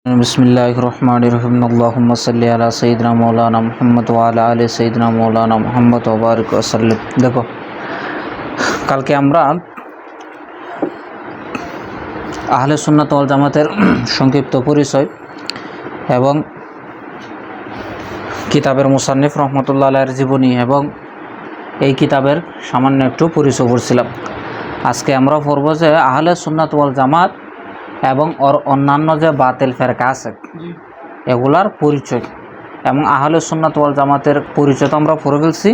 बिस्मिल्लाहिर्रहमानिर्रहीम अल्लाहुम्मा सल्ली अला सय्यिदिना मौलाना मुहम्मद व अला आलि सय्यिदिना मौलाना मुहम्मद व बारिक वसल्लम। देखो কালকে আমরা আহলে সুন্নাত ওয়াল জামাতের সংক্ষিপ্ত পরিচয় এবং কিতাবের মুসান্নিফ রহমতুল্লাহ আলাইহির জীবনী এবং এই কিতাবের সামান্য একটু পরিচয় করছিলাম। আজকে আমরা পড়ব যে আহলে সুন্নাত ওয়াল জামাত এবং অন্যান্য যে বাতিল ফেরকা আছে এগুলার পরিচয় এবং আহলে সুন্নাত ওয়াল জামাতের পরিচয় তো আমরা পড়ে ফেলছি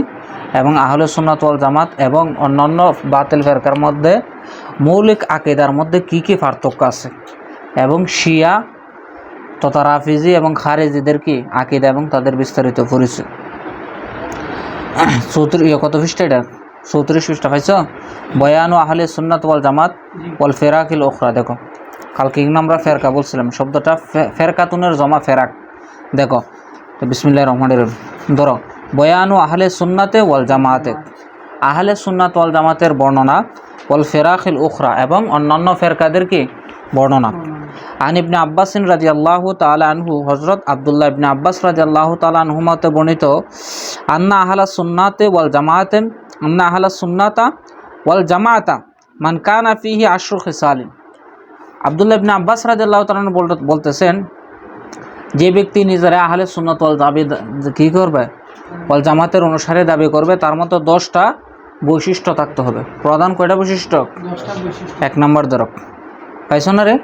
এবং আহলে সুন্নাত ওয়াল জামাত এবং অন্যান্য বাতিল ফেরকার মধ্যে মৌলিক আকীদার মধ্যে কি কি পার্থক্য আছে এবং শিয়া তথা রাফিজি এবং খারেজিদের কি আকীদা এবং তাদের বিস্তারিত পরিচয়। কত পৃষ্ঠা এটা? 34 পৃষ্ঠা পাইছ? বয়ানু আহলে সুন্নাত ওয়াল জামাত ওয়াল ফেরাকিল উখরা। দেখো কালকে আমরা ফেরকা বলছিলাম, শব্দটা ফেরকাতুনের জমা ফেরাক। দেখো তো বিসমিল্লাহির রহমানির রহিম। ধরো বয়ানু আহলে সুন্নাতে ওয়াল জামাতে, আহলে সুন্নাত ওয়াল জামাতের বর্ণনা, ওয়াল ফেরাকিল উখরা এবং অন্যান্য ফেরকাদের কি বর্ণনা। আন ইবনে আব্বাসিন রাদিয়াল্লাহু তাআলা আনহু, হযরত আব্দুল্লাহ ইবনে আব্বাস রাদিয়াল্লাহু তাআলা আনহুমাতে বর্ণিত, আন্না আহলা সুন্নাতে ওয়াল জামাতে, আন্না আহলা সুন্নাতা ওয়াল জামাতা মান কানা ফিহি আশরু খিসালিন। আব্দুল্লাহ ইবনে আব্বাস রাদিয়াল্লাহু তাআলা বলতেছেন, যে ব্যক্তি নিজেরা আহলে সুন্নাত ওয়াল কি করবে, ওয়াল জামাতের অনুসারে দাবি করবে, তার মতো 10টা বৈশিষ্ট্য থাকতে হবে। প্রধান কয়টা বৈশিষ্ট্য? 1 নম্বর ধরো, পাইছ না রে?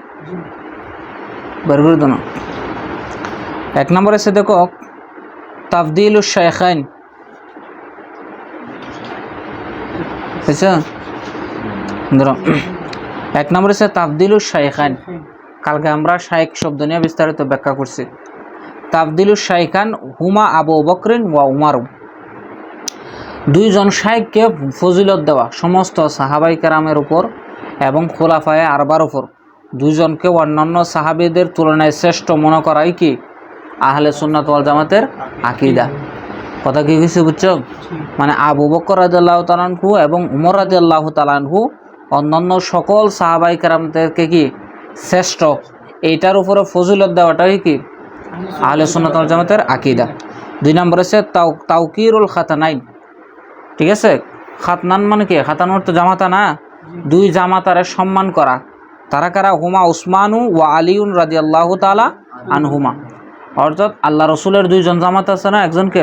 বের করে দাও। 1 নম্বর আছে, দেখো তাফদিলুশ শাইখাইন। বুঝছ? ধরো 1 নম্বর আছে তাফদিলুশ শাইখাইন। কালকে আমরা শাইখ শব্দ নিয়ে বিস্তারিত ব্যাখ্যা করছি। তাফদিলুশ শাইখান হুমা আবু বকরিন ওয়া উমার, দুইজন শাইখকে ফজিলত দেওয়া সমস্ত সাহাবাই কেরামের উপর এবং খোলাফায়ে আরবার উপর দুইজনকে অন্যান্য সাহাবীদের তুলনায় শ্রেষ্ঠ মনে করাই কি আহলে সুন্নাত ওয়াল জামাতের আকীদা। কথা কি কিছু বুঝছো? মানে আবু বকর রাদিয়াল্লাহু তাআলা আনহু এবং উমর রাদিয়াল্লাহু তাআলা আনহু অন্যান্য সকল সাহাবাই কেরামদেরকে কি শ্রেষ্ঠ, এইটার উপরে ফজিলত দেওয়াটাই কি আহলে সুন্নাত ওয়াল জামাতের আকীদা। 2 নম্বর আছে তাওকিরুল খাতানাইন। ঠিক আছে, খাতনান মানে কি? খাতান অর্থ জামাতা না, দুই জামাতারে সম্মান করা। তারা কারা? হুমা উসমানু ওয়া আলিউন রাদিয়াল্লাহু তাআলা আনহুমা, অর্থাৎ আল্লাহ রসুলের দুইজন জামাত আছে না, একজনকে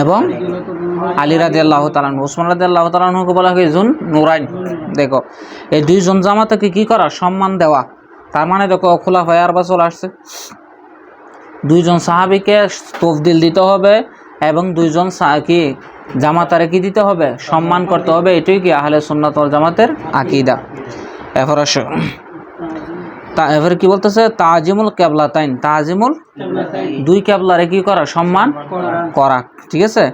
এবং আলী রাদিয়াল্লাহু তাআলা আনহু। উসমান রাদিয়াল্লাহু তাআলা আনহুকে বলা হয় জুন নুরাইন। দেখো এই দুইজন জামাতাকে কি করা? সম্মান দেওয়া। তার মানে দেখো খোলাফায়ে আরবার চলে আসছে, দুইজন সাহাবীকে তফদিল দিতে হবে এবং দুইজন কি জামাতারে কি দিতে হবে? সম্মান করতে হবে। এটাই কি আহলে সুন্নাত ওয়াল জামাতের আকীদা। এরপর আসো, এবার কি বলতেছে? তাজিমুল কিবলাতাইন, তাজিমুল দুই কিবলারে কি করা? সম্মান করা। ঠিক আছে,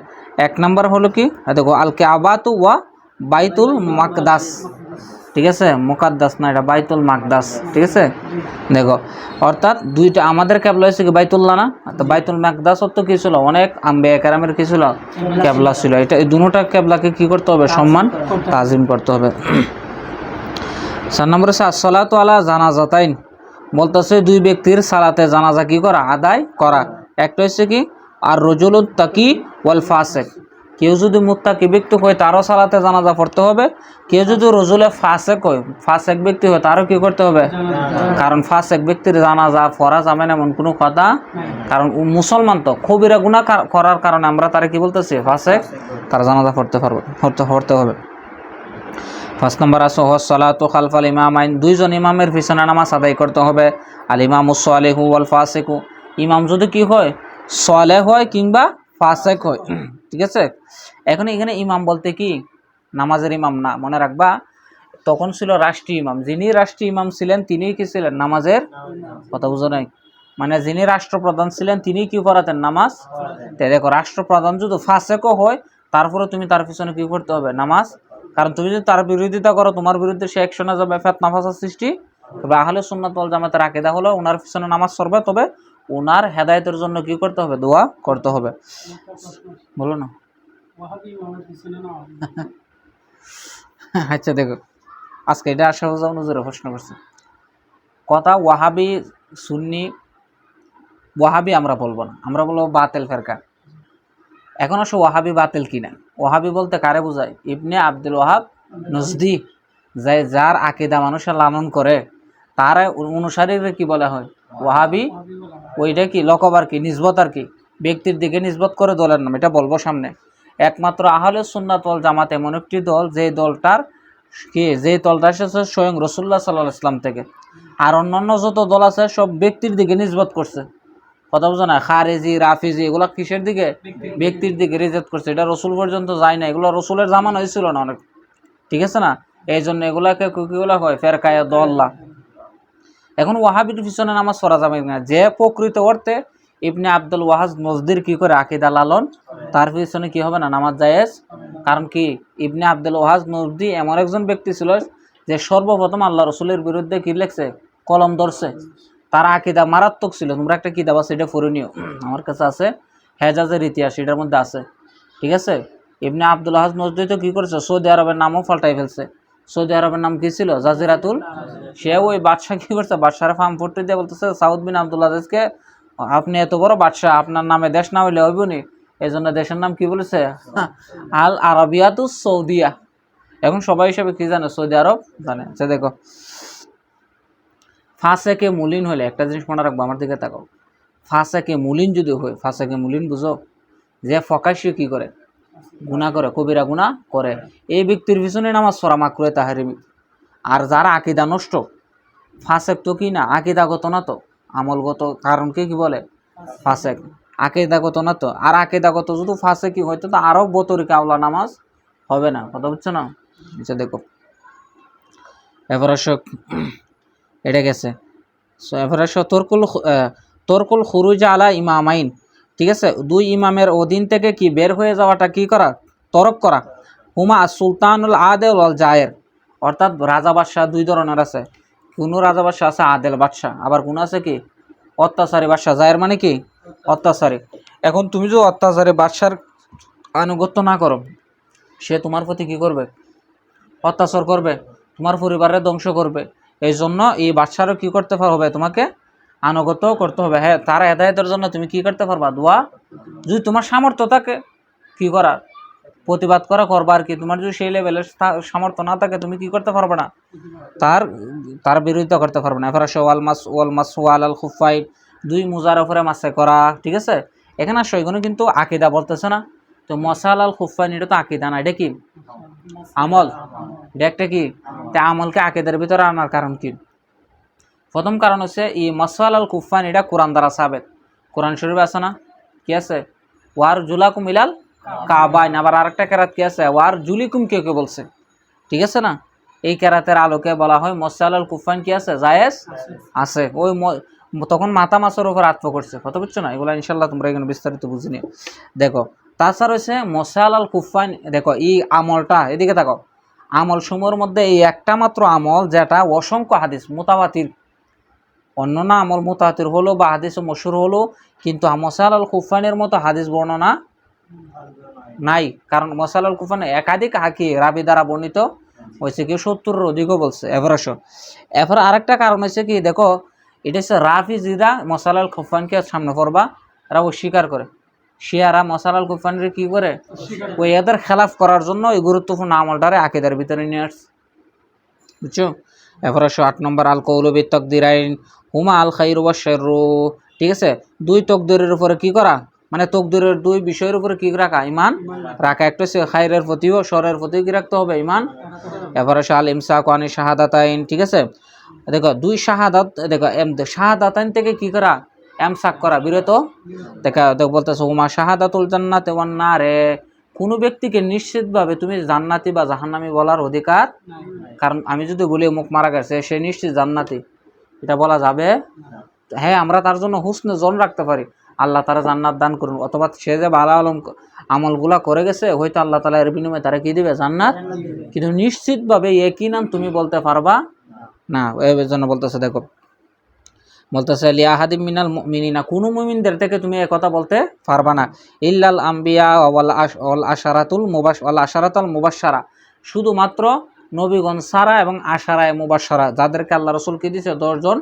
1 নম্বর হলো কি? দেখো আল কাবাতু ওয়া বাইতুল মাকদাস। ঠিক আছে, মুকাদ্দাস না, এটা বাইতুল মাকদাস। ঠিক আছে, দেখো অর্থাৎ দুইটা আমাদের কিবলা হচ্ছে কি বাইতুল্লাহ না, তো বাইতুল মাকদাস তো কি ছিল? অনেক আম্বিয়া কেরামের কি ছিল? কিবলা ছিল। এটা এই দুটোটা কিবলাকে কি করতে হবে? সম্মান তাজিম করতে হবে। 4 নম্বর আছে আসসালাতু আলা জানাজাতাইন, বলতেছে দুই ব্যক্তির সালাতে জানাজা কি করা? আদায় করা। একটা হচ্ছে কি আর রজুলুত তাকি ওয়াল ফাসিক, কেউ যদি মুত্তাকি ব্যক্তি হয় তারও সালাতে জানাজা পড়তে হবে। কেউ যদি রজুলে ফাসিক হয়, ফাসিক ব্যক্তি হয়, তারও কি করতে হবে? কারণ ফাসিক ব্যক্তির জানাজা পড়া যাবে না এমন কোনো কথা, কারণ মুসলমান তো কবিরা গুনাহ করার কারণে আমরা তারা কি বলতেছি? ফাসিক। তার জানাজা পড়তে হবে। 5 নম্বর আছে সালাতু খালফাল ইমামাইন, দুইজন ইমামের পিছনে নামাজ আদায় করতে হবে। আল ইমামুস সালিহু ওয়াল ফাসিকু, ইমাম যদি কি হয়? সালেহ হয় কিংবা ফাসিক হয়। ঠিক আছে, এখন এখানে ইমাম বলতে কি নামাজের ইমাম না, মনে রাখবা তখন ছিল রাষ্ট্রীয় ইমাম। যিনি রাষ্ট্রীয় ইমাম ছিলেন তিনি কি ছিলেন? নামাজের। কথা বুঝো নাই? মানে যিনি রাষ্ট্রপ্রধান ছিলেন তিনি কি করাতেন? নামাজ। দেখো রাষ্ট্রপ্রধান যদি ফাসিকও হয় তারপরে তুমি তার পিছনে কি করতে হবে? নামাজ। কারণ তুমি যদি তার বিরোধিতা করো তোমার বিরুদ্ধে সে অ্যাকশনে যাবে, ফিতনা ফাসাদ সৃষ্টি। তবে আহলে সুন্নাত ওয়াল জামাতের আকীদা হলো ওনার পিছনে নামাজ পড়বে, তবে ওনার হেদায়েতের জন্য কি করতে হবে? দোয়া করতে হবে। বলো না। আচ্ছা দেখো আজকে এটা আশরাফুজ্জামান হুজুর প্রশ্ন করছে, কথা ওয়াহাবি সুন্নি ওয়াহাবি আমরা বলবো না, আমরা বলবো বাতিল ফেরকা। এখন আসো ওয়াহাবি বাতিল কিনা। ওয়াহাবি বলতে কারে বোঝায়? ইবনে আব্দুল ওয়াহাব নজদি, যার আকিদা মানুষের লালন করে তার অনুসারীরা কি বলা হয়? ওয়াহাবি। ওইটা কি লকব আর কি, নিসবত আর কি, ব্যক্তির দিকে নিসবত করে দলের নাম, এটা বলবো সামনে। একমাত্র আহলে সুন্নাত ওয়াল জামাত এমন একটি দল যে দলটার যে দলটা এসেছে স্বয়ং রাসূলুল্লাহ সাল্লাল্লাহু আলাইহি ওয়াসাল্লাম থেকে। আর অন্যান্য যত দল আছে সব ব্যক্তির দিকে নিসবত করছে। কথা বুঝো না? খারেজি, রাফিজি এগুলো কিসের দিকে? ব্যক্তির দিকে রিজেক্ট করছে। এটা রসুল পর্যন্ত যায় না, এগুলো রসুলের জামান হয়েছিল না অনেক, ঠিক আছে না? এই জন্য এগুলাকে কিগুলা হয় ফেরকায়ে দল্লা। এখন ওয়াহাবির পিছনে নামাজ পড়া যাবে না। যে প্রকৃত অর্থে ইবনে আব্দুল ওয়াহাব নজদির কি করে আকিদা লালন, তার পিছনে কি হবে না নামাজ জায়েজ। কারণ কি, ইবনে আব্দুল ওয়াহাব নজদি এমন একজন ব্যক্তি ছিল যে সর্বপ্রথম আল্লাহ রসুলের বিরুদ্ধে কি লিখছে? কলম ধরছে। তার আকিদা মারাত্মক ছিল। তোমরা একটা কিতাব আছে, এটা পড়ে নিও, আমার কাছে আছে, হেজাজের ইতিহাস, এটার মধ্যে আছে, ঠিক আছে? ইবনে আব্দুল ওয়াহাব নজদি তো কী করেছে? সৌদি আরবের নামও পাল্টাই ফেলছে। সৌদি আরবের নাম কি ছিল? জাজিরাতুল। সে ওই বাদশাহ কী করছে? বাদশার ফার্ম ফুটতে দিয়ে বলতেছে সাউদ বিন আব্দুল আজিজকে, আপনি এত বড় বাদশাহ, আপনার নামে দেশ না হইলে হইব নি? এই জন্য দেশের নাম কি বলেছে? আল আরবিয়াতু সৌদিয়া। এখন সবাই হিসেবে কি জানে? সৌদি আরব জানে। আচ্ছা দেখো, ফাসেকে মুলিন হলে একটা জিনিস মনে রাখবো, আমার দিকে তাকাও। ফাসেকে মুলিন যদি হয়, ফাসেকে মুলিন বুঝো? যে ফকাশি কি করে? গুনাহ করে, কবিরা গুনাহ করে, এই ব্যক্তির পিছনে নামাজ পড়া মাকরুহে তাহরিমি। আর যারা আকিদা নষ্ট, ফাসেক তো কি না, আকিদাগত না তো, আমলগত কারণকে কি বলে? ফাসেক। আকিদাগত না তো। আর আকিদাগত যদি ফাসেকি হয়তো তো আরও বতরিকা আওলা নামাজ হবে না। কথা বুঝছো না? আচ্ছা দেখো, এবার এটা গেছে। সো এবার তরকুল খুরুজ আলা ইমামাইন, ঠিক আছে? দুই ইমামের অধীন থেকে কি বের হয়ে যাওয়াটা কি করা? তরক করা। হুমা সুলতানুল আদেল ওয়াল জায়ের, অর্থাৎ রাজা বাদশাহ দুই ধরনের আছে। কোনো রাজা বাদশাহ আছে আদেল বাদশাহ, আবার কোনো আছে কি অত্যাচারী বাদশাহ। জায়ের মানে কি? অত্যাচারী। এখন তুমি যদি অত্যাচারী বাদশার আনুগত্য না করো, সে তোমার প্রতি কি করবে? অত্যাচার করবে, তোমার পরিবারের ধ্বংস করবে। এই জন্য এই বাদশারও কী করতে হবে? তোমাকে আনুগত্য করতে হবে। হ্যাঁ, তার হেদায়েতের জন্য তুমি কি করতে পারবা? দোয়া। যদি তোমার সামর্থ্য থাকে কি করার, প্রতিবাদ করবা আর কি। তোমার যদি সেই লেভেলের সামর্থ্য না থাকে, তুমি কি করতে পারবে না? তার বিরোধিতা করতে পারবে না। এবার আসে ওয়াল মাস আল খুফাই, দুই মোজার উপরে মাসে করা, ঠিক আছে? এখানে আসো, এগুলো কিন্তু আকিদা বলতেছে না তো। মশাল আল খুফাইন এটা তো আকিদা না, এটা কি? আমল। এটা একটা কি? তা আমলকে আকিদার ভিতরে আনার কারণ কি? প্রথম কারণ হচ্ছে এই মশাল আল খুফাইন এটা কোরআন দ্বারা সাবেত। কোরআন শরীফে আছে না? কি আছে? ওয়ার জুলাকুম ইলাল কাবাইন। আবার আরেকটা কেরাত কি আছে? ওয়ার জুলিকুম কে কে বলছে, ঠিক আছে না? এই কেরাতের আলোকে বলা হয় মশাল আল কুফাইন কি আছে? জায়েজ আছে। ওই তখন মাথা মাছের উপর আত্ম করছে। কথা বুঝছো না? এগুলো ইনশাল্লাহ তোমরা এখানে বিস্তারিত বুঝে নিও। দেখো, তাছাড়া হচ্ছে মশাল আল কুফাইন। দেখো এই আমলটা, এদিকে দেখো, আমল সমূহের মধ্যে এই একটা মাত্র আমল যেটা অসংখ্য হাদিস মুতাওয়াতির, অন্য না আমল মুতাওয়াতির হলো বা হাদিস মশহুর হলো, কিন্তু মশাল আল কুফাইনের মতো হাদিস বর্ণনা নাই। কারণ মশাল আল কুফাইন একাধিক রাবি দ্বারা বর্ণিত হয়েছে, কি 70-এর অধিকও বলছে। এবার আরেকটা কারণ হচ্ছে কি, দেখো এটা হচ্ছে রাফিজিরা মশাল আল কুফাইনকে সামনে পড়বা, এরা অস্বীকার করে। শিয়ারা মশাল আল কুফাইনের কি করে? ওই এদের খেলাফ করার জন্য এই গুরুত্বপূর্ণ আমলটারে আকিদার ভিতরে নিয়ে আসছে, বুঝছো? এবার 8 নম্বর আল কওলু বিত তাকদিরাইন হুমা আল খাইরু ওয়াশ শাররু, ঠিক আছে? দুই তকদিরের উপরে কি করা, মানে তকদিরের দুই বিষয়ের উপরে কি রাখা? ইমান রাখা। একটা হচ্ছে খাইরের প্রতিও শরের প্রতি কি রাখতে হবে? ইমান। এবার আল ইমসাক আনি শাহাদাতাইন, ঠিক আছে? দেখো দুই শাহাদাত, দেখো শাহাদাতাইন থেকে কি করা? এমসাক করা, বিরত। দেখো বলতেছে হুমা শাহাদাতুল জান্নাতি ওয়ান নারে, কোনো ব্যক্তিকে নিশ্চিতভাবে তুমি জান্নাতি বা জাহান্নামী বলার অধিকার, কারণ আমি যদি বলি মুখ মারা গেছে সে নিশ্চিত জান্নাতি, এটা বলা যাবে? হ্যাঁ, আমরা তার জন্য হুসনে জন রাখতে পারি, আল্লাহ তারা জান্নাত দান করুন, অথবা সে যে ভালো আমলগুলা করে গেছে হয়তো আল্লাহ তালা এর বিনিময়ে তারা কি দিবে? জান্নাত। কিন্তু নিশ্চিতভাবে একই নাম তুমি বলতে পারবা না। এর জন্য বলতেছে, দেখো বলতেছে লিয়াহাদিম মিনাল মুমিনিনা, কোনো মুমিনদের থেকে তুমি একথা বলতে পারবা না। ইল্লাল আম্বিয়া ওয়াল আশারাতুল মুবাশশারা, শুধুমাত্র নবীগণ সারা এবং আশারায় মুবাশশারা, যাদেরকে আল্লাহ রসুল কি দিছে 10 জন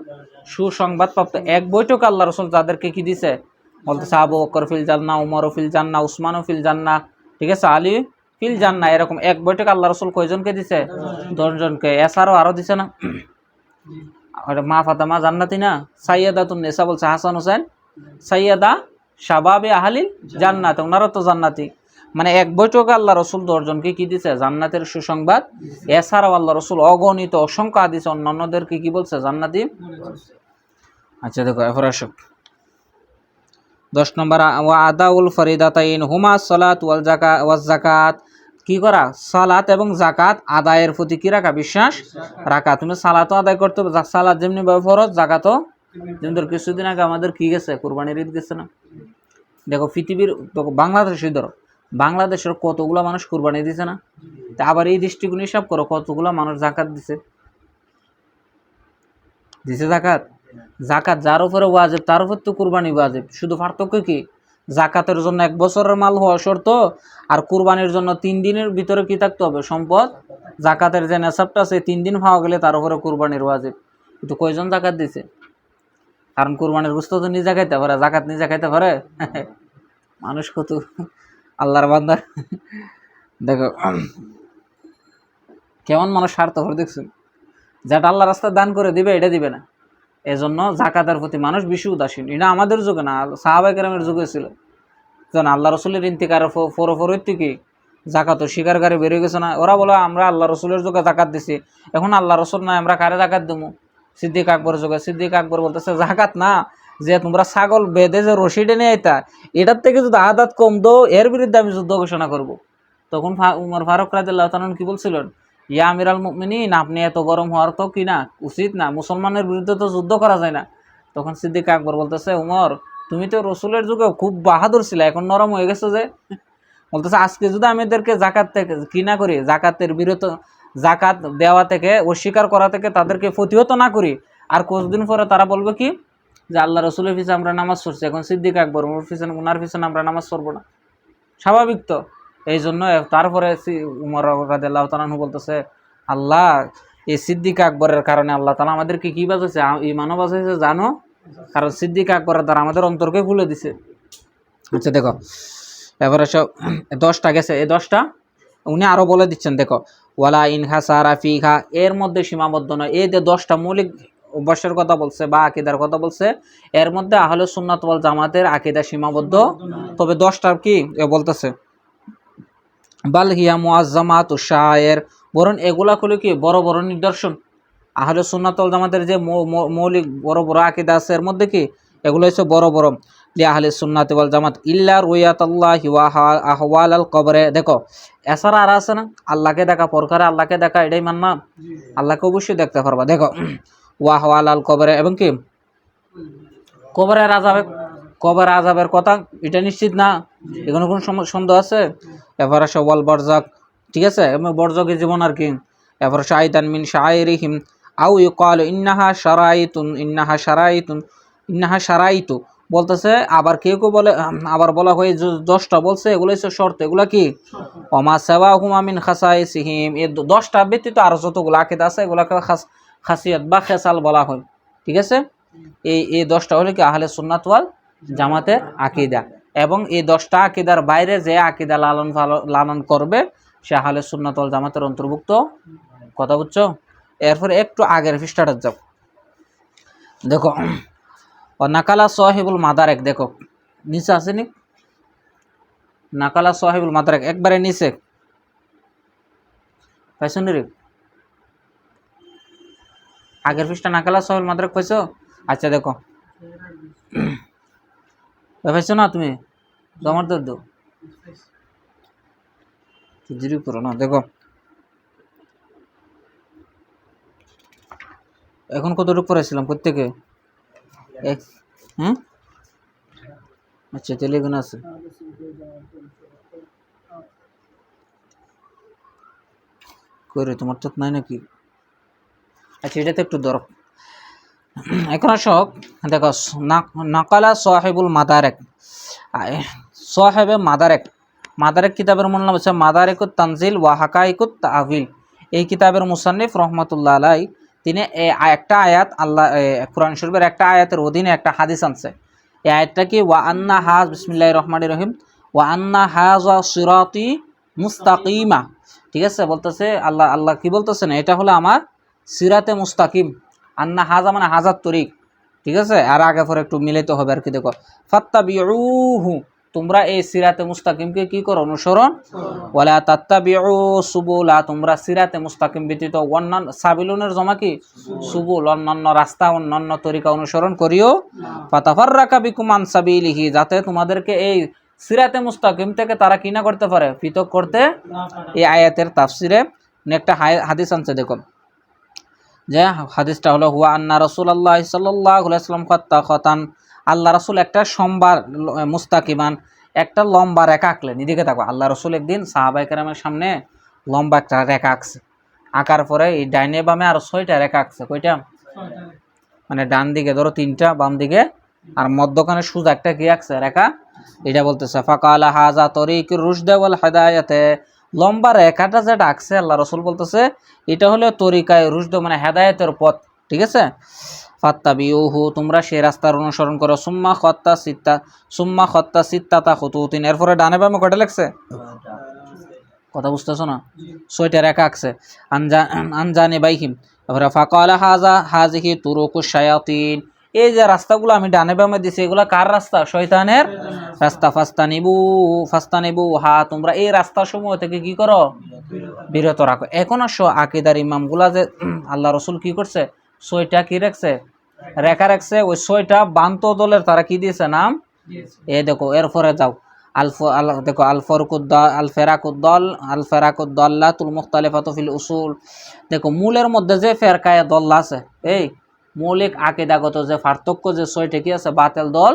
সুসংবাদপ্রাপ্ত। এক বৈঠকে আল্লাহ রসুল যাদেরকে কি দিছে বলতেছে, আবু বকর ফিল জান্নাহ, উমর ফিল জান্নাহ, উসমান ফিল জান্নাহ, ঠিক আছে, আলী ফিল জান্নাহ। এরকম এক বৈঠকে আল্লাহ রসুল কয়জনকে দিছে? 10 জনকে। এছাড়াও আরো দিছে না, মা ফাতেমা জান্নাতি না, সাইয়্যিদাতুন নিসা বলছে, হাসান হোসেন সাইয়্যিদা শাবাবে আহলিল জান্নাত, ওনারা তো জান্নাতি। মানে এক বৈঠকে আল্লাহ রসুল 10 জনকে কি দিছে? জান্নাতের সুসংবাদ। এছাড়াও আল্লাহ রসুল অগণিত অসংখ্য হাদিস অন্যান্যদেরকে কি বলছে? জান্নাতি। আচ্ছা দেখো, এরপর আসো 10 নম্বর, ওয়া আদাউল ফরিদাতাইন হুমা সালাত ওয়াল যাকাত। কি করা? সালাত এবং যাকাত আদায়ের প্রতি কি রাখা? বিশ্বাস রাখা। তুমি সালাতও আদায় করতে হবে, সালাত যেমনি ভাবে ফরজ, যাকাতও যেমন। কিছুদিন আগে আমাদের কি গেছে? কুরবানির ঈদ গেছে না? দেখো পৃথিবীর, বাংলাদেশের ধরো, বাংলাদেশের কতগুলো মানুষ কুরবানি দিছে না? তা আবার এই দৃষ্টিকোণ হিসাব করো, কতগুলো মানুষ যাকাত দিছে? যাকাত। যাকাত যার উপরে ওয়াজিব তার উপর তো কুরবানি ওয়াজিব। শুধু পার্থক্য কি? যাকাতের জন্য 1 বছরের মাল হওয়া শর্ত, আর কুরবানির জন্য 3 দিনের ভিতরে কি থাকতে হবে? সম্পদ। যাকাতের যে নেশাবটা আছে 3 দিন পাওয়া গেলে তার উপরে কুরবানির ওয়াজিব। কিন্তু কয়জন যাকাত দিছে? কারণ কুরবানির গোশত তো নিজে খাইতে পারে, যাকাত নিজে খাইতে পারে? মানুষ কত আল্লাহর বান্দা। দেখো কেমন মানুষ স্বার্থপর দেখছেন, যেটা আল্লাহ রাস্তায় দান করে দিবে এটা দিবে না। এজন্য যাকাতের প্রতি মানুষ বেশি উদাসীন। এটা আমাদের যুগে না, সাহাবায়ে কেরামের যুগে ছিল। যেন আল্লাহ রসুলের ইন্তিকারের পরবর্তী কি যাকাত স্বীকারকারী বেরিয়ে গেছে না? ওরা বলে আমরা আল্লাহ রসুলের যুগে যাকাত দিছি, এখন আল্লাহ রসুল না, আমরা কারে যাকাত দেবো? সিদ্দিক আকবরের যুগে। সিদ্দিক আকবর বলতেছে, যাকাত না, যে তোমরা ছাগল বেঁধে যে রশি টেনে আইতা, এটার থেকে যদি আদাত কম দো, এর বিরুদ্ধে আমি যুদ্ধ ঘোষণা করব। তখন উমর ফারুক রাদিয়াল্লাহু তাআলা কি বলছিলেন? ইয়া আমিরাল মুমিনিন, আপনি এত গরম হওয়ার তো কি না উচিত না, মুসলমানের বিরুদ্ধে তো যুদ্ধ করা যায় না। তখন সিদ্দিক আকবর বলতেছে, উমর তুমি তো রসুলের যুগে খুব বাহাদুর ছিল, এখন নরম হয়ে গেছে যে। বলতেছে আজকে যদি আমি এদেরকে জাকাত থেকে কি না করি, জাকাতের বিরত, জাকাত দেওয়া থেকে অস্বীকার করা থেকে তাদেরকে প্রতিহত না করি, আর কিছুদিন পরে তারা বলবে কি যে আল্লাহ রসুলের পিছনে আমরা নামাজ পড়ছি, এখন সিদ্দিক আকবর ওনার পিছনে আমরা নামাজ পড়বো না। স্বাভাবিক তো। এই জন্য তারপরে উমর রাদিয়াল্লাহু তাআলা বলতেছে, আল্লাহ এই সিদ্দিক আকবরের কারণে আল্লাহ তাআলা আমাদেরকে কি বাঁচাইছে? ঈমানও বাঁচাইছে, জানো? কারণ সিদ্দিক আকবরের দ্বারা আমাদের অন্তরকে খুলে দিছে। আচ্ছা দেখো, এবারে সব 10টা গেছে। এই 10টা উনি আরো বলে দিচ্ছেন, দেখো, ওয়ালা ইন হাসারা ফিহা, এর মধ্যে সীমাবদ্ধ নয়। এই যে 10টা মৌলিক অভ্যাসের কথা বলছে বা আকীদার কথা বলছে, এর মধ্যে আহলে সুন্নাত ওয়াল জামাতের আকীদা সীমাবদ্ধ। তবে 10টা কি বলতেছে, বাল হিয়া মুআজ্জামাতু শায়ের, বরং এগুলা হলো কি বড় বড় নিদর্শন। আহলে সুন্নাত ওয়াল জামাতের যে মৌলিক বড় বড় আকীদা আছে, এর মধ্যে কি এগুলো হচ্ছে বড় বড়। লি আহলে সুন্নাত ওয়াল জামাত ইল্লা রুয়াতাল্লাহি ওয়া আহওয়াল আল কবরে। দেখো এছাড়া আর আছে না, আল্লাহকে দেখা, পরকালে আল্লাহকে দেখা, এটাই মাননা? আল্লাহকে অবশ্যই দেখতে পারবা। দেখো ওয়া আহওয়াল আল কবরে, এবং কি কবরের আযাবে, কবরের আযাবের কথা এটা নিশ্চিত না, এখানে কোনো সন্দেহ আছে? এবার আসে ওয়াল বরজাক, ঠিক আছে, এবং বরজাকের জীবন আর কি। এবার শাইতান মিন শাইরিহিম আও ইউকালু ইন্নাহা শারাইতুন, ইন্নাহা শারাইতুন, ইন্নাহা শারাইতু বলতেছে। আবার কেউ কেউ বলে, আবার বলা হয় 10টা বলছে এগুলো হচ্ছে শর্ত। এগুলা কি? ওমা সাওয়াহুমা মিন খাসাইসিহিম, এই 10টা ব্যতীত আরো যতগুলো আকীদা আছে এগুলাকে খাসিয়াত বা খেসাল বলা হয়, ঠিক আছে। এই 10টা হলো কি আহলে সুন্নাত ওয়াল জামাতের আকীদা। এবং এই 10টা আকীদার বাইরে যে আকীদা লালন করবে সে আহলে সুন্নাত ওয়াল জামাতের অন্তর্ভুক্ত। কথা বুঝছো? এরপর একটু আগের পৃষ্ঠাটা যাও, দেখো ও নাকালা সাহিবুল মাদারেক, দেখো নিচে আছে নি, নাকালা সাহিবুল মাদারেক একবারে নিচে পাইছো নি রে? আগের পৃষ্ঠা নাকালা সাহিবুল মাদারেক পাইছো? আচ্ছা দেখো, পাইছো না তুমি? জমার দর্দ জিরি করো না। দেখো এখন কতটুকু পড়েছিলাম প্রত্যেকে? হ্যাঁ আচ্ছা, তাহলে এখানে আছে। করে তোমার তো নাই নাকি? আচ্ছা এটাতে একটু ধরো। এখন সব দেখো, নাকালা সাহেবুল মাদারেক, সাহেবে মাদারেক, মাদারেক কিতাবের মূল নাম হচ্ছে মাদারিকুত তানজিল ওয়া হাকাইকুত তাআবিল। এই কিতাবের মুসান্নিফ রহমতুল্লাহ আলাই তিনি একটা আয়াত আল্লাহ কোরআন শরীফের একটা আয়াতের অধীনে একটা হাদিস আনছে। এই আয়াতটা কি, ওয়া আন্না হাজ বিসমিল্লাহির রহমানির রহিম ওয়া আন্না হাযা সিরাতি মুস্তাকিমা। ঠিক আছে, বলতেছে আল্লাহ কি বলতেছেন, এটা হলো আমার সিরাতে মুস্তাকিম। আন্না হাজা মানে হাজার তরিক। ঠিক আছে, আর আগে পরে একটু মিলাইতে হবে আর কি। দেখো, ফাত্তাবিউহু, তোমরা এই সিরাতে মুস্তাকিমকে কি করো, অনুসরণ। ওয়ালা তাত্তাবিউ সুবুলা, তোমরা সিরাতে মুস্তাকিম ব্যতীত অন্যান্য সাবিলুনের জমা কি সুবুল, অন্যান্য রাস্তা অন্যান্য তরিকা অনুসরণ করিও। ফাতাফাররাকা বিকুম আন সাবিলিহি, যাতে তোমাদেরকে এই সিরাতে মুস্তাকিম থেকে তারা কি না করতে পারে, পৃথক করতে। এই আয়াতের তাফসিরে একটা হাদিস আনছে, দেখো যে হাদিসটা হলো, হুয়া আন্না রাসূলুল্লাহ সাল্লাল্লাহু আলাইহি ওয়াসাল্লাম খাতান, আল্লাহ রাসূল একটা সোমবার মুস্তাকিমান একটা লম্বা রেখা আঁকলেন। এদিকে দেখো, আল্লাহ রাসূল একদিন সাহাবায়ে কেরামের সামনে লম্বা একটা রেখা আঁকছে। আঁকার পরে এই ডাইনে বামে আরো 6টা রেখা আঁকছে। কয়টা? মানে ডান দিকে ধরো 3টা, বাম দিকে আর মধ্যখানে সোজা একটা কি আঁকছে রেখা। এটা বলতেছে ফাকালা হাযা তরিকুর রুশদ ওয়াল হিদায়াতে, লম্বা রেখাটা যেটা আঁকছে আল্লাহ রাসূল বলতেছে এটা হলো তরিকায় রুশদ মানে হেদায়েতের পথ। ঠিক আছে, ফাত্তাবিউহু, তোমরা সেই রাস্তার অনুসরণ করো। সুম্মা খত্তা সিত্তাতা খুতুতিন, এরপরে ডানে বামে কয়টা লাগছে, কথা বুঝতেছো না, 6টা রেখা আঁকছে। আনজানি বাইহিম, তারপরে ফাকালা হাজিহি তুরুকুশ শায়াতিন, এই যে রাস্তাগুলো আমি ডানে বামে দিছি এগুলা কার রাস্তা, শয়তানের রাস্তা। ফাস্তানিবু হা, তোমরা এই রাস্তাসমূহ থেকে কি করো, বিরত রাখো। এখন আসো আকীদার ইমামগুলা যে আল্লাহ রাসূল কি করছে, 6টা কি রাখছে, রেখা রাখছে। ওই 6টা বান্ত দলের তারা কি দিয়েছে নাম। দেখো এরপরে যাও, দেখো আল ফেরাকুদ্দাল্লাতুল মুখতালিফাতু ফিল উসুল, দেখো মূলের মধ্যে যে ফেরকায়ে দল আছে, এই মৌলিক আকীদাগত যে পার্থক্য যে 6টা কি আছে বাতিল দল,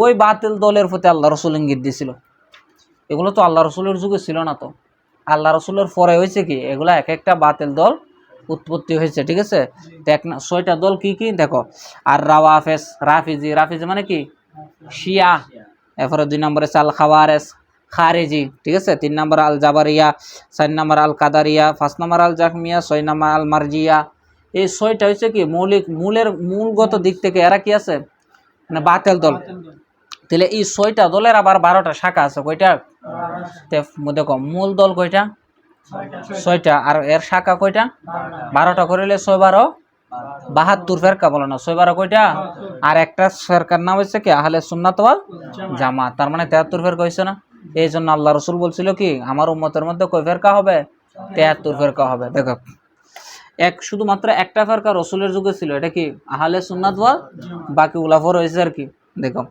ওই বাতিল দলের প্রতি আল্লাহ রাসূল ইঙ্গিত দিয়েছিল। এগুলো তো আল্লাহ রাসূলের যুগে ছিল না, তো আল্লাহ রাসূলের পরে হয়েছে কি, এগুলা এক একটা বাতিল দল উৎপত্তি হয়েছে। ঠিক আছে, 6টা দল কি কি দেখো, আর রাফিজি মানে কি শিয়া, এরপরে 2 নম্বরে আল খাওয়ারেজ খারেজি। ঠিক আছে, 3 নম্বর আল জাবারিয়া, 4 নম্বর আল কাদারিয়া, 5 নম্বর আল জাহমিয়া, 6 নম্বর আল মারজিয়া। এই 6টা হচ্ছে কি মূলগত দিক থেকে এরা কি আছে, মানে বাতিল দল। তাহলে এই 6টা দলের আবার 12টা শাখা আছে। কয়টা? দেখো মূল দল কয়টা, 6টা, আর এর শাখা কয়টা, 12টা করিলে 6 12 72 ফেরকা বলে না, 6 12 কয়টা। আর একটা ফেরকার নাম হচ্ছে কি আহলে সুন্নাত ওয়াল জামাত, তার মানে 73 ফেরকা হয়েছে না। এই জন্য আল্লাহ রাসূল বলছিল কি, আমার উম্মতের মধ্যে কয় ফেরকা হবে, 73 ফেরকা হবে। দেখো শুধুমাত্র একটা ফেরকা রাসূলের যুগে ছিল, এটা কি আহলে সুন্নাত ওয়াল, বাকি উলাফা রয়েছে আর কি। দেখো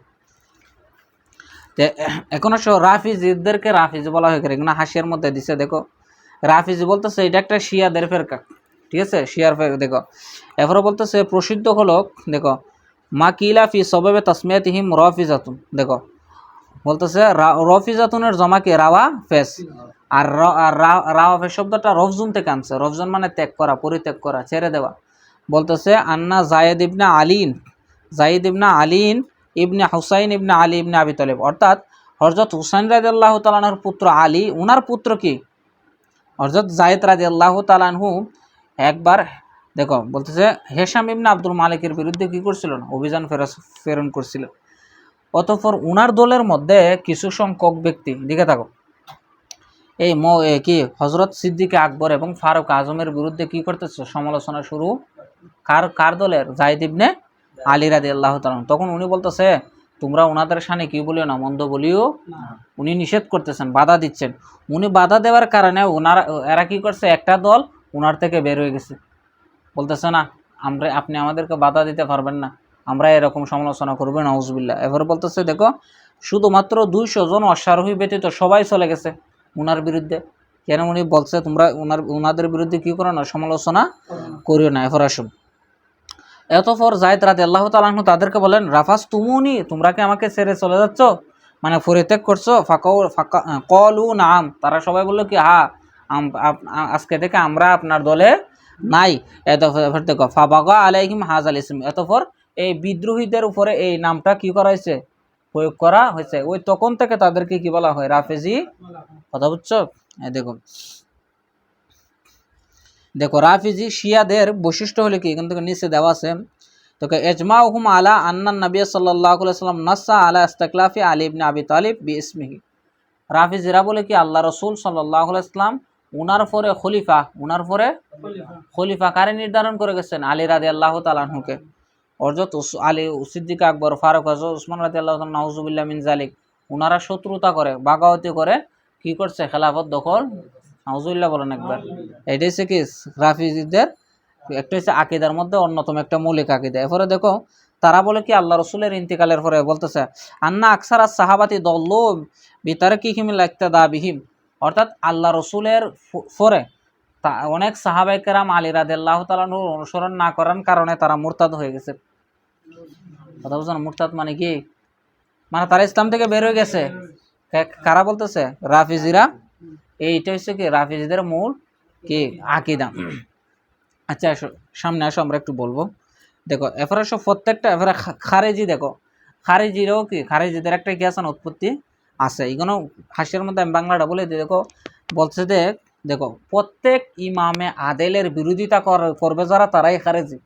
এখন রাফিজিদেরকে রাফিজি বলা হয় কেন, হাসিয়ার মধ্যে দিছে। দেখো রাফিজি বলতেছে এটা একটা শিয়াদের ফেরকা। ঠিক আছে, শিয়ার ফেরকা। দেখো এরপরে বলতেছে প্রসিদ্ধ হলো, দেখো মাকিলা ফি সবাবে তাসমিয়াতিহিম রাফিজাতুন। দেখো বলতেছে রফিজাতুনের জমা কি রাওয়া ফেস, আর রাওয়া ফেস শব্দটা রফজুন থেকে আনছে। রফজুন মানে ত্যাগ করা, পরিত্যাগ করা, ছেড়ে দেওয়া। বলতেছে আন্না জায়েদ ইবনে আলীন ইবনে হুসাইন ইবনে আলী ইবনে আবি তালিব, অর্থাৎ হযরত হুসাইন রাদিয়াল্লাহু তাআলা আনহুর পুত্র আলী, উনার পুত্র কি হযরত জায়েদ রাদিয়াল্লাহু তাআলা আনহু একবার দেখো বলতেছে হেশাম ইবনে আব্দুল মালিকের বিরুদ্ধে কি করছিল না, অভিযান প্রেরণ করছিল। অতঃপর উনার দলের মধ্যে কিছু সংখ্যক ব্যক্তি, দিকে থাকো, এই কি হযরত সিদ্দিক আকবর এবং ফারুক আজমের বিরুদ্ধে কি করতেছে, সমালোচনা শুরু। কার দলের, জায়েদ ইবনে আলী রাদিয়াল্লাহু তাআলা। তখন উনি বলতেছে তোমরা ওনাদের শানে কি বলিও না, মন্দ বলিও। উনি নিষেধ করতেছেন, বাধা দিচ্ছেন। উনি বাধা দেওয়ার কারণে এরা কি করছে, একটা দল ওনার থেকে বের হয়ে গেছে, বলতেছে না আপনি আমাদেরকে বাধা দিতে পারবেন না, আমরা এরকম সমালোচনা করবো, নাউজুবিল্লাহ। এবারে বলতেছে দেখো শুধুমাত্র 200 জন অশ্বারোহী ব্যতীত সবাই চলে গেছে উনার বিরুদ্ধে। কেন উনি বলছে তোমরা উনাদের বিরুদ্ধে কি করো না, সমালোচনা করিও না। এরপর আসুন, এতপর জায়েদ রাদিয়াল্লাহু তাআলা আনহু তাদেরকে বলেন রাফাস তুমুনি, তোমরা কি আমাকে ছেড়ে চলে যাচ্ছ, মানে পরিত্যাগ করছো। কলু নাম, তারা সবাই বললো কি হ্যাঁ, আজকে থেকে আমরা আপনার দলে নাই। এতপর দেখো ফাবাগা আলাইহিম হাযাল ইসম, এতপর এই বিদ্রোহীদের উপরে এই নামটা কি করা হয়েছে, প্রয়োগ করা হয়েছে। ওই তখন থেকে তাদেরকে কি বলা হয়, রাফেজি। কথা বুঝছো? দেখুন দেখো রাফিজি শিয়াদের বৈশিষ্ট্য হলে কি, এখান থেকে নিচে দেওয়া আছে, তো এজমাউহুম আলা আন্নান নবী সাল্লাল্লাহু আলাইহি ওয়াসাল্লাম নাসা আলা ইস্তিকলাফি আলী ইবনে আবি তালিব বিইসমিহি। রাফিজিরা বলে কি আল্লাহ রসুল সাল্লাল্লাহু আলাইহি ওয়াসাল্লাম উনার পরে খলিফা, উনার পরে খলিফা কারে নির্ধারণ করে গেছেন? আলী রাদিয়াল্লাহু তাআলা আনহুকে। হযরত আলী, সিদ্দিক আকবর, ফারুক, হযরত উসমান রাদিয়াল্লাহু তাআলা নাউজুবিল্লাহ মিন জালিক, উনারা শত্রুতা করে, বাগাওয়াতি করে কি করছে? খেলাফত দখল। নাউজুবিল্লাহ বলেন একবার। এটাই হচ্ছে কি রাফিজিদের একটা হচ্ছে আকিদার মধ্যে অন্যতম একটা মৌলিক আকিদা। এরপরে দেখো তারা বলে কি আল্লাহ রসুলের ইন্তিকালের পরে বলতেছে আন্না আকসার সাহাবাতি দল্লু বিতারকিহিম ইক্তাদা বিহিম, অর্থাৎ আল্লাহ রসুলের পরে অনেক সাহাবায়ে কেরাম আলী রাদিয়াল্লাহু তাআলা আনহুর অনুসরণ না করার কারণে তারা মুরতাদ হয়ে গেছে। কথা বুঝছেন? মুরতাদ মানে কি? মানে তারা ইসলাম থেকে বের হয়ে গেছে। কারা বলতেছে? রাফিজিরা। এইটা হচ্ছে কি রাফিজিদের মূল কি আকিদা। আচ্ছা আসো সামনে আসো, আমরা একটু বলবো। দেখো এরপরে সব প্রত্যেকটা, এরপরে খারেজি, দেখো খারেজিরাও কি, খারেজিদের একটা কি আছে, উৎপত্তি আছে। এগুলো হাসির মধ্যে আমি বাংলাটা বলে দিই। দেখো বলছে যে দেখো প্রত্যেক ইমামে আদেলের বিরোধিতা করবে যারা, তারাই খারেজি।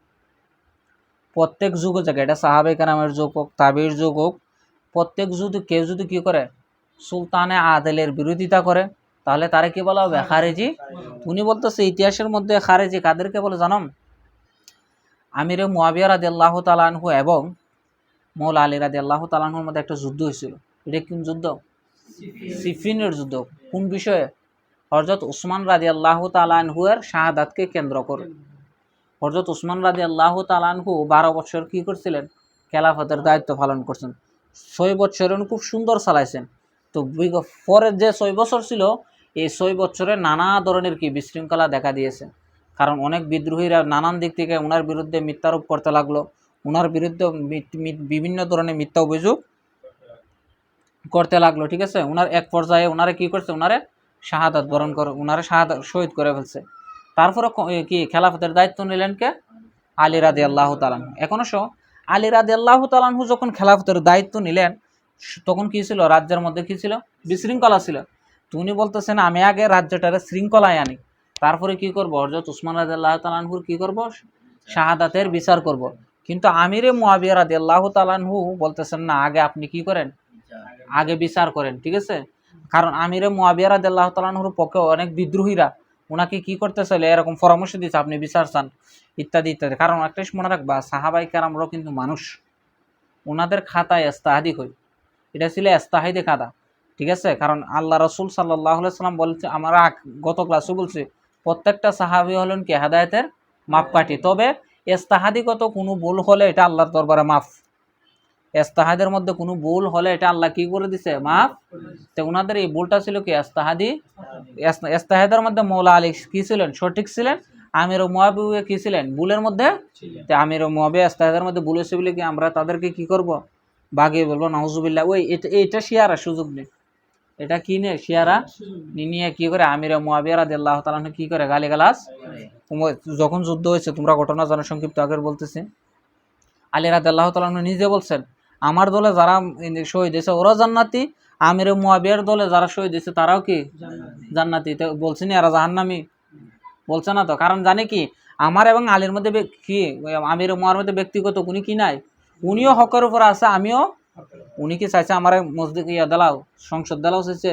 প্রত্যেক যুগ জায়গায়, এটা সাহাবে কেরামের যুগ হোক, তাবির যুগ হোক, প্রত্যেক যুগে কেউ যদি কি করে সুলতানে আদেলের বিরোধিতা করে, তাহলে তারা কি বলা হবে? খারেজি। উনি বলতেছে ইতিহাসের মধ্যে খারেজি কাদেরকে বলে জানো? আমিরে মুয়াবিয়া রাদিয়াল্লাহু তাআলা আনহু এবং মৌলা আলী রাদিয়াল্লাহু তাআলা আনহুর মধ্যে একটা যুদ্ধ হয়েছিল। এটা কোন যুদ্ধ? সিফিনের যুদ্ধ। কোন বিষয়ে? হযরত উসমান রাদিয়াল্লাহু তাআলা আনহু এর শাহাদাতকে কেন্দ্র করে। হযরত উসমান রাদিয়াল্লাহু তাআলা আনহু 12 বছর কি করছিলেন? খেলাফতের দায়িত্ব পালন করছেন। 6 বছর উনি খুব সুন্দর চালাইছেন। তো পরের যে 6 বছর ছিল, এই 6 বছরে নানা ধরনের কি বিশৃঙ্খলা দেখা দিয়েছে। কারণ অনেক বিদ্রোহীরা নানান দিক থেকে ওনার বিরুদ্ধে মিথ্যারোপ করতে লাগলো, ওনার বিরুদ্ধে বিভিন্ন ধরনের মিথ্যা অভিযোগ করতে লাগলো। ঠিক আছে, ওনার এক পর্যায়ে ওনারা কি করছে? ওনারে শাহাদাত বরণ করে, ওনারে শাহাদাত শহীদ করে ফেলছে। তারপরে কি খেলাফতের দায়িত্ব নিলেন কে? আলী রাদিয়াল্লাহু তাআলা আনহু। এখন আলী রাদিয়াল্লাহু তাআলা আনহু যখন খেলাফতের দায়িত্ব নিলেন, তখন কি ছিল? রাজ্যের মধ্যে কি ছিল? বিশৃঙ্খলা ছিল। তো উনি বলতেছেন আমি আগে রাজ্যটারে শৃঙ্খলায় আনি, তারপরে কি করব? হযরত উসমান রাদিয়াল্লাহু তাআলা আনহুর কি করব? শাহাদাতের বিচার করব। কিন্তু আমিরে মুয়াবিয়া রাদিয়াল্লাহু তাআলা আনহু বলতেছেন না, আগে আপনি কি করেন? আগে বিচার করেন। ঠিক আছে, কারণ আমিরে মুয়াবিয়া রাদিয়াল্লাহু তাআলা আনহুর পক্ষে অনেক বিদ্রোহীরা ওনাকে কি করতেছিল, এরকম পরামর্শ দিচ্ছে আপনি বিচার চান ইত্যাদি ইত্যাদি। কারণ একটা মনে রাখবা, সাহাবায়ে কেরামরাও কিন্তু মানুষ, ওনাদের খাতায় ইস্তাহাদি হয়। এটা ছিল ইস্তাহাদি খাতা। ঠিক আছে, কারণ আল্লাহ রসুল সাল্লাল্লাহু আলাইহি সাল্লাম বলছে, আমরা গত ক্লাসে বলছি, প্রত্যেকটা সাহাবী হলেন কি হেদায়েতের মাপকাঠি। তবে ইস্তাহাদিগত কোনো ভুল হলে এটা আল্লাহর দরবারে মাফ। ইস্তাহাদের মধ্যে কোনো ভুল হলে এটা আল্লাহ কি করে দিছে? মাফ। তো ওনাদের এই ভুলটা ছিল কি ইস্তাহাদি। ইস্তাহাদের মধ্যে মৌলা আলী কি ছিলেন? সঠিক ছিলেন। আমির ও মুয়াবিয়া কি ছিলেন? ভুলের মধ্যে। আমির ও মুয়াবিয়া ইস্তাহাদের মধ্যে ভুল হয়েছে বলে কি আমরা তাদেরকে কি করব? বাগিয়ে বলবো নাউজুবিল্লাহ। ওই এটা শিয়ারা সুযোগ নেই, এটা কি নেই? শিয়ারা নিয়ে কি করে আমির ও মুয়াবিয়া রাদিয়াল্লাহু তাআলা কি করে গালিগালাজ। যখন যুদ্ধ হয়েছে, তোমরা ঘটনা জানো, সংক্ষিপ্ত আগের বলতেছি। আলী রাদিয়াল্লাহু তাআলা নিজে বলছেন আমার দলে যারা শহীদ হয়েছে ওরা জান্নাতি, আমির মুয়াবিয়ার দলে যারা শহীদ হয়েছে তারাও কি জান্নাতি। তো বলছেন এরা জাহান্নামী? বলছে না তো। কারণ জানে কি আমার এবং আলীর মধ্যে কি আমির মুয়াবিয়ার মধ্যে ব্যক্তিগত কোনো কি নাই। উনিও হকের উপর আছে, আমিও। উনি কি চাইছে আমার মসজিদ দেলাও, সংসদ দেলাও চাইছে,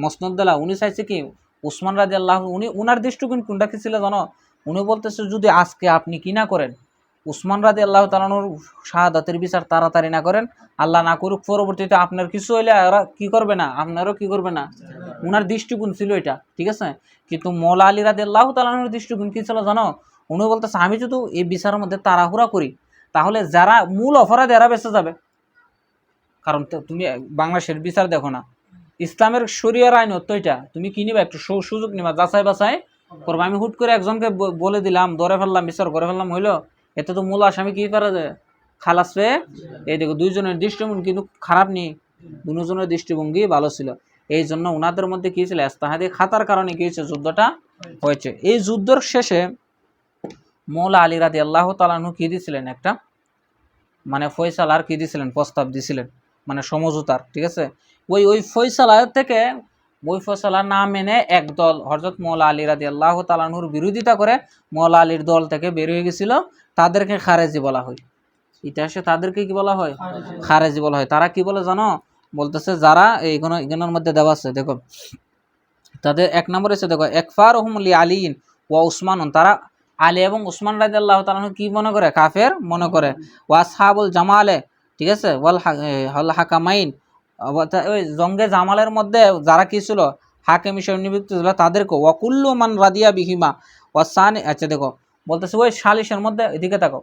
মসনদ দেলাও। উনি চাইছে কি উসমান রাদিয়াল্লাহু, উনি উনার দৃষ্টিকোণ কোনটা কি ছিল জানো? উনি বলতেছে যদি আজকে আপনি কি না করেন, উসমান রাদিয়াল্লাহু তাআলার শাহাদাতের বিচার তাড়াতাড়ি না করেন, আল্লাহ না করুক পরবর্তীতে আপনার কিছু হইলে এরা কি করবে না, আপনারও কি করবে না। উনার দৃষ্টিকোণ ছিল এটা। ঠিক আছে, কিন্তু মৌলা আলী রাদিয়াল্লাহু তাআলার দৃষ্টিকোণ কি ছিল জানো? উনি বলতেছে আমি যদি এই বিচারের মধ্যে তাড়াহুড়া করি, তাহলে যারা মূল অপরাধী এরা বেঁচে যাবে। কারণ তুমি বাংলাদেশের বিচার দেখো না, ইসলামের শরিয়ার আইন হতো এটা, তুমি কি নিবা? একটু সুযোগ নিবা, যাচাই বাছাই করবো। আমি হুট করে একজনকে বলে দিলাম, ধরে ফেললাম, বিচার করে ফেললাম, হইলো? এতে তো মূল আসামি কি পারা যায়? খালাস পেয়ে। এই দেখো দুইজনের দৃষ্টিভঙ্গি কিন্তু খারাপ নেই, দুজনের দৃষ্টিভঙ্গি ভালো ছিল। এই জন্য ওনাদের মধ্যে কি ছিল? ইস্তাহাদি খাতার কারণে কি হয়েছে? যুদ্ধটা হয়েছে। এই যুদ্ধের শেষে মৌলা আলী রাদিয়াল্লাহু তাআলা আনহু কি দিয়েছিলেন? একটা মানে ফয়সালার কি দিয়েছিলেন? প্রস্তাব দিয়েছিলেন, মানে সমঝোতার। ঠিক আছে, ওই ফয়সালা থেকে ওই ফয়সালা না মেনে একদল হযরত মওলা আলী রাদিয়াল্লাহু তাআলা আনহুর বিরোধিতা করে মওলা আলীর দল থেকে বের হয়ে গেছিল, তাদেরকে খারেজি বলা হয়। ইতিহাসে তাদেরকে কি বলা হয়? খারেজি বলা হয়। তারা কি বলে জানো? বলতেছে যারা এইগুলোর মধ্যে দেওয়া আছে, দেখো তাদের এক নম্বরে এসে দেখো একফারহুম লি আলীন ওয়া উসমানুন, তারা আলী এবং উসমান রাদিয়াল্লাহু তাআলা কি মনে করে? কাফের মনে করে। ওয়া আসহাবুল জামালে, ঠিক আছে, ওয়াল হাকামাইন, ওই জঙ্গে জামালের মধ্যে যারা কি ছিল হাকিম হিসেবে নিযুক্ত ছিল তাদেরকে ওয়াকুল্লু মান রাদিয়া বিহিমা ওয়াসানি। আচ্ছা দেখো বলতেছে ওই সালিশের মধ্যে, এদিকে দেখো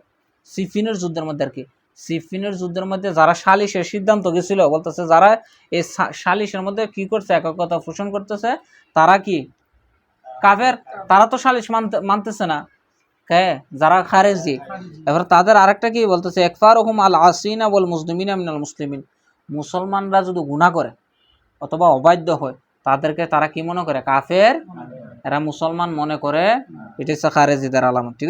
সিফিনের যুদ্ধের মধ্যে আর কি, সিফিনের যুদ্ধের মধ্যে যারা সালিশের সিদ্ধান্ত গেছিল, বলতেছে যারা এই সালিশের মধ্যে কি করছে, এককতা পোষণ করতেছে, তারা কি কাফের? তারা তো সালিশ মানতেছে না, হ্যাঁ, যারা খারেজি। এবার তাদের আরেকটা কি বলতেছে একফারহুম আল আসিনা ওয়াল মুসলিমিনা মিনাল মুসলিমিন, মুসলমানরা যদি গুনাহ করে অথবা অবাধ্য হয় তাদেরকে তারা কি মনে করে? কাফের। এরা মুসলমান মনে করে। এটা হচ্ছে খারেজিদের আলামত, ঠিক আছে।